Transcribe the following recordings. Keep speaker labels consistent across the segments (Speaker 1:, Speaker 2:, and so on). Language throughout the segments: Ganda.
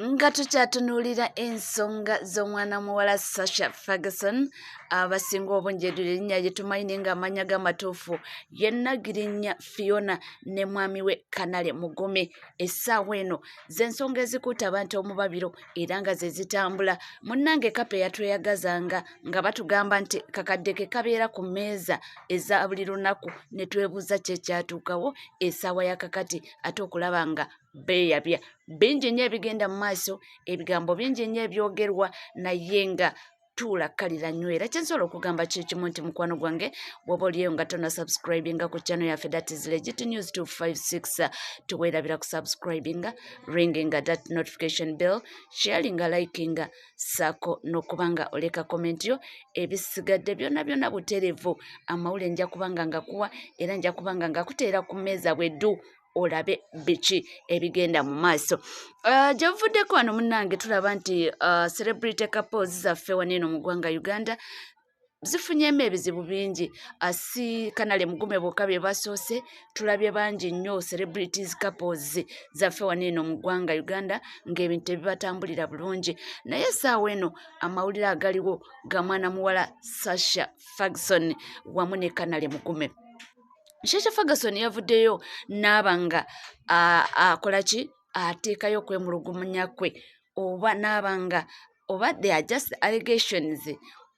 Speaker 1: Nga tukyatunuulira ensonga z'omwana muwala Sasha Ferguson abasinga obungi erinnya lye tumanyi ng'amannya g'amatuufu ye Nagirinnya Fiona ne mwami we Kanale Mugume. Essaawa eno z'ensonga ezikuuta abantu omubabiro era nga ze zitambula. Munnange kapa eyatweyagazanga nga batugamba nti kakadde ke kabeera ku mmeeza eza buli lunaku ne twebuuza kye kyatuukawo essaawa ya kakati ate okulaba nga beeyabya. Bingi nnyo ebigenda mu maaso, ebigambo bingi nnyo ebyogerwa, naye nga tuula kkalira nywera. Kyensobola okugamba kikimu nti mukwano gwange bw'oba oliyo nga tonasubscribinga ku channel yaffe that is Legit News 256 tuweerabira ku subscribinga, ringinga that notification bell, sharinga, likinga, saako n'okubanga oleka comment yo. Ebisigadde byonna byonna buterevu, amawulire nja kubanga ngakuwa era nja kubanga ngakuteera ku mmeeza bweddu olabe biki ebigenda mu maaso. Gyebuvuddeko wano munnange tulaba nti celebrity couples zaffe wano eno mu ggwanga Uganda zifunyemu ebizibu bingi. Si Kanale Mugume bokka bye basoose, tulabye bangi nnyo celebrities couples zaffe wano eno mu ggwanga Uganda ng'ebintu ebibatambulira bulungi. Naye essaawa eno amawulire agaliwo ga mwana muwala Sasha Ferguson wamu ne Kanale Mugume. Sasha Ferguson yavuddeyo n'aba nga akola ki, ateekayo okwemulugunya kwe, oba n'aba nga oba they are just allegations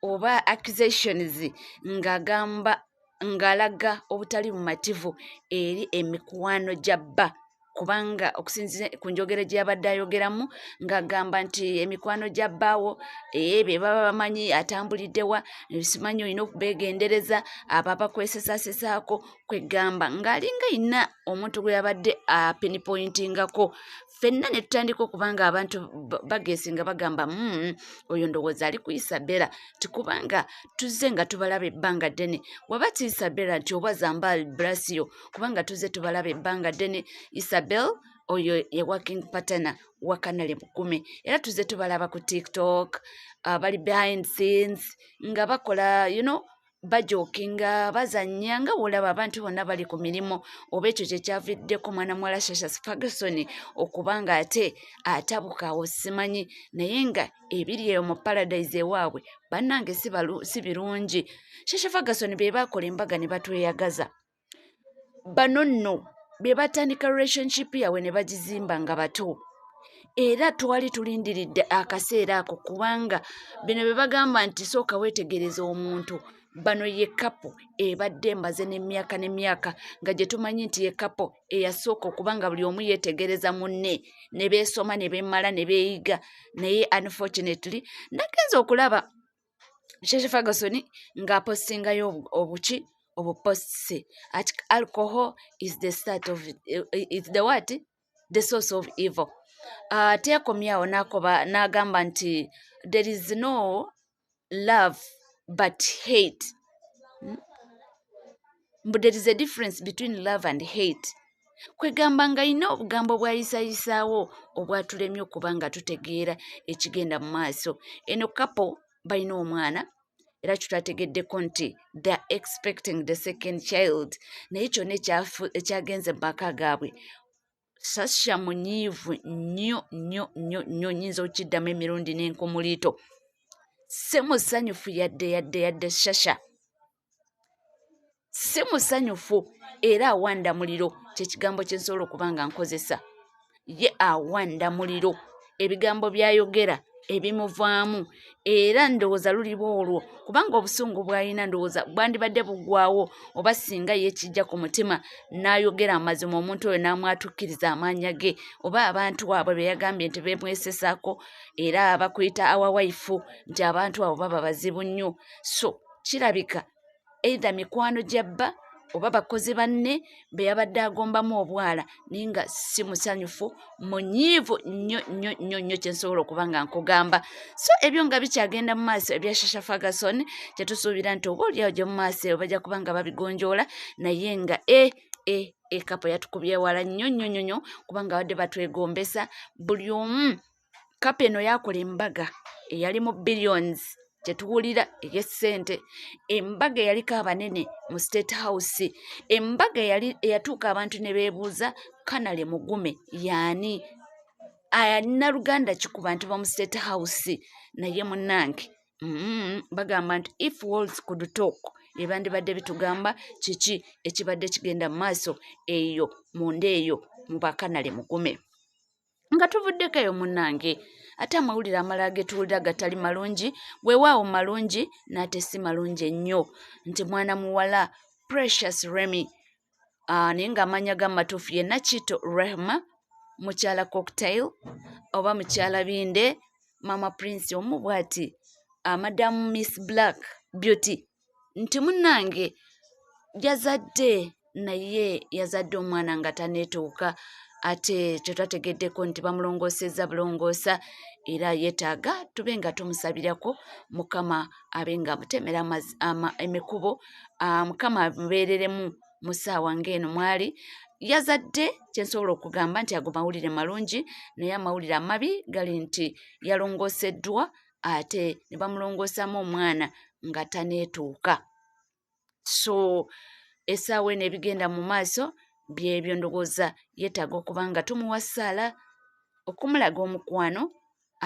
Speaker 1: oba accusations ng'agamba ng'alaga obutali bumativu eri emikwano gya bba, kubanga okusinziira ku njogera gye yabadde ayogeramu ng'agamba nti emikwano gya bbaawo be baba bamanyi atambuliddewa, simanyi olina okubeegendereza, aba bakwesesasesaako kwegamba ng'alinga ayina omuntu gwe yabadde pinpointingako. Ffenna ne tutandika okubanga abantu bageesinga bagamba oyo ndowooza ali ku Isabella, tikubanga tuzze nga tubalaba ebbanga ddene. Waba ti Isabella nti oba Zambal Brasio, kubanga tuzze tubalaba ebbanga ddene. Isabel oyo ye working partner wa Kanale Mugume, era tuzze tubalaba ku TikTok bali behind scenes nga bakola bajokinga, bazannya nga olaba abantu bonna bali ku mirimu. Oba ekyo kye kyaviddeko mwana muwala Sasha Ferguson okubanga ate atabukawo simanyi, naye nga ebiri eyo mu paradise ewaabwe bannange si birungi. Sasha Ferguson be baakola embaga ne batweyagaza, bano nno be batandika relationship yawe ne bagizimba nga bato, era twali tulindiridde akaseera ako kubanga bino be bagamba nti sooka weetegereza omuntu. Bano ye kapo ebadde mbaze n'emyaka n'emyaka nga gye tumanyi nti ye kapo eyasooka okubanga buli omu yeetegereza munne, ne beesoma ne beemala ne beeyiga. Naye unfortunately nagenza okulaba Sasha Ferguson ng'apostingayo obuki obuposts ati alcohol is the start of is the what the source of evil. Teyakomyawo n'agamba nti there is no love but hate. But there is a difference between love and hate. Kwegamba nga ina obugambo bwayisayisaawo obwatulemye okuba nga tutegeera ekigenda mu maaso. Eno couple balina omwana era tutategeddeko nti they are expecting the second child, naye kyonna ekyagenze mu maka gaabwe. Sasha munyiivu nnyo nnyo nnyo nnyo, nnyinza okiddamu emirundi n'enkumulito. Si musanyufu yadde Sasha, si musanyufu era awanda muliro, kyekigambo kye nsobola okuba nga nkozesa. Ye awanda muliro, ebigambo by'ayogera ebimuvaamu era ndowooza luliba olwo kubanga obusungu bw'alina ndowooza bwandibadde bugwawo oba singa yeekijja ku mutima n'ayogera amazima omuntu oyo n'amwatukkiriza amaanya ge, oba abantu abo be yagambye nti beemwesesaako era bakuyita awawaifu nti abantu abo baba bazibu nnyo. So kirabika either mikwano gya bba oba bakozi banne be yabadde agombamu obwala, naye nga si musanyufu, munyiivu nnyo nnyo nnyo nnyo, kye nsobola okuba nga nkugamba. So ebyo nga bikyagenda mu maaso ebya Sasha Ferguson, kye tusuubira nti oba oliawo gye mu maaso bajja kuba nga babigonjoola, naye nga kapo yatukubye wala nnyo nnyo nnyo nnyo kubanga badde batwegombesa. Buli omu kapo eno yakola embaga eyali mu billions kyetuwulira ey'essente, embaga eyaliko abanene mu State House, embaga eyatuuka abantu ne beebuuza Kanale Mugume yaani. Naluganda kikuba nti bamu State House naye munnange bagamba nti if words could talk ebandibadde bitugamba kiki ekibadde kigenda mu maaso eyo munda eyo mu bakanale mugume nga tuvuddeko eyo munnange ate amawulire amalala getuwulira gatali malungi weewaawo malungi n'ate si malungi ennyo nti mwana muwala Precious Remy naye ng'amanya gamatuufu ye Nakito Rehma mukyala Cocktail oba mukyala Binde Mama Prince omu bw'ati Madam Miss Black Beauty nti munnange yazadde naye yazadde omwana nga taneetuuka ate kyetwategeddeko nti bamulongoosezza bulongoosa era yeetaaga tube nga tumusabirako Mukama abe nga amutemera emikubo Mukama amubeereremu mu ssaawa ng'eno mwali yazadde kyensobola okugamba nti ago mawulire malungi naye amawulire amabi gali nti yalongooseddwa ate ne bamulongoosaamu omwana nga taneetuuka so essaawa eno ebigenda mu maaso byebyo ndowooza yeetaaga okuba nga tumuwa ssaala okumulaga omukwano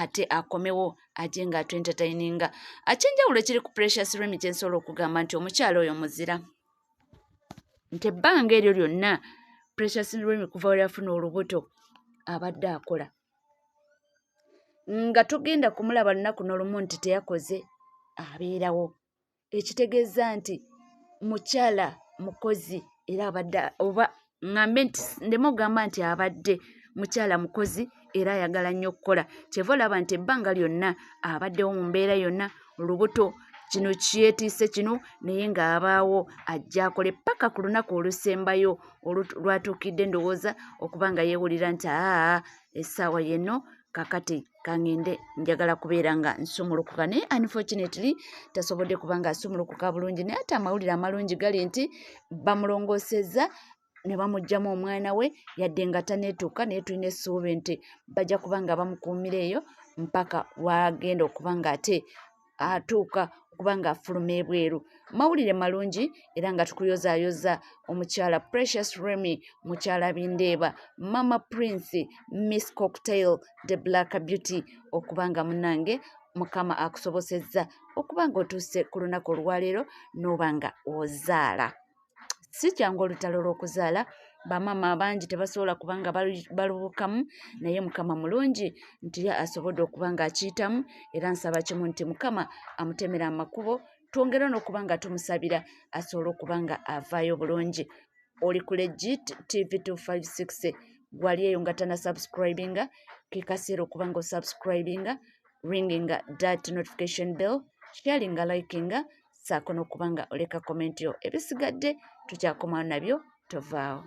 Speaker 1: ate akomewo ajje nga atwentertaininga ekyenjawulo ekiri ku Precious Remy kyensobola okugamba nti omukyalo oyo muzira nti ebbanga eryo lyonna Precious Remy kuva we yafuna olubuto abadde akola nga tugenda kumulaba lunaku n'olumu nti teyakoze abeerawo ekitegeeza nti mukyala mukozi era abadde oba ngambe nti ndema okugamba nti abadde mukyala mukozi era ayagala nnyo okukola kyeva olaba nti ebbanga lyonna abaddewo mu mbeera yonna olubuto kino kyetiise kino naye ng'abaawo ajja akole paka ku lunaku olusembayo lwatuukidde ndowooza okuba nga yeewulira nti essaawa yenno kakati kangende njagala kubeera nga nsumulukuka naye unfortunately tasobodde kuba nga asumulukuka bulungi naye ate amawulire amalungi gali nti bamulongoosezza ne bamuggyamu omwana we yadde nga taneetuuka naye tulina essuubi nti bajja kuba nga bamukuumira eyo mpaka wagenda okuba nga ate atuuka okuba nga afuluma ebweru mawulire malungi era nga tukuyozaayoza omukyala Precious Remy mukyala Bindeeba Mama Prince Miss Cocktail the Black Beauty okuba nga munnange Mukama akusobosezza okuba nga otuuse ku lunaku olwaleero n'oba nga ozaala si kyangu olutalo lw'okuzaala bamama abangi tebasobola kuba nga balubukamu naye Mukama mulungi nti ye asobodde okuba nga akiyitamu era nsaba kimu nti Mukama amutemera amakubo twongera n'okuba nga tumusabira asobole okuba nga avaayo bulungi oli ku Legit TV 256 gwali eyo nga tana subscribinga kikaseera okuba nga osubscribinga ringinga that notification bell sharinga likinga saako n'okuba nga oleka komenti yo ebisigadde tukyakomawo nabyo tovaawo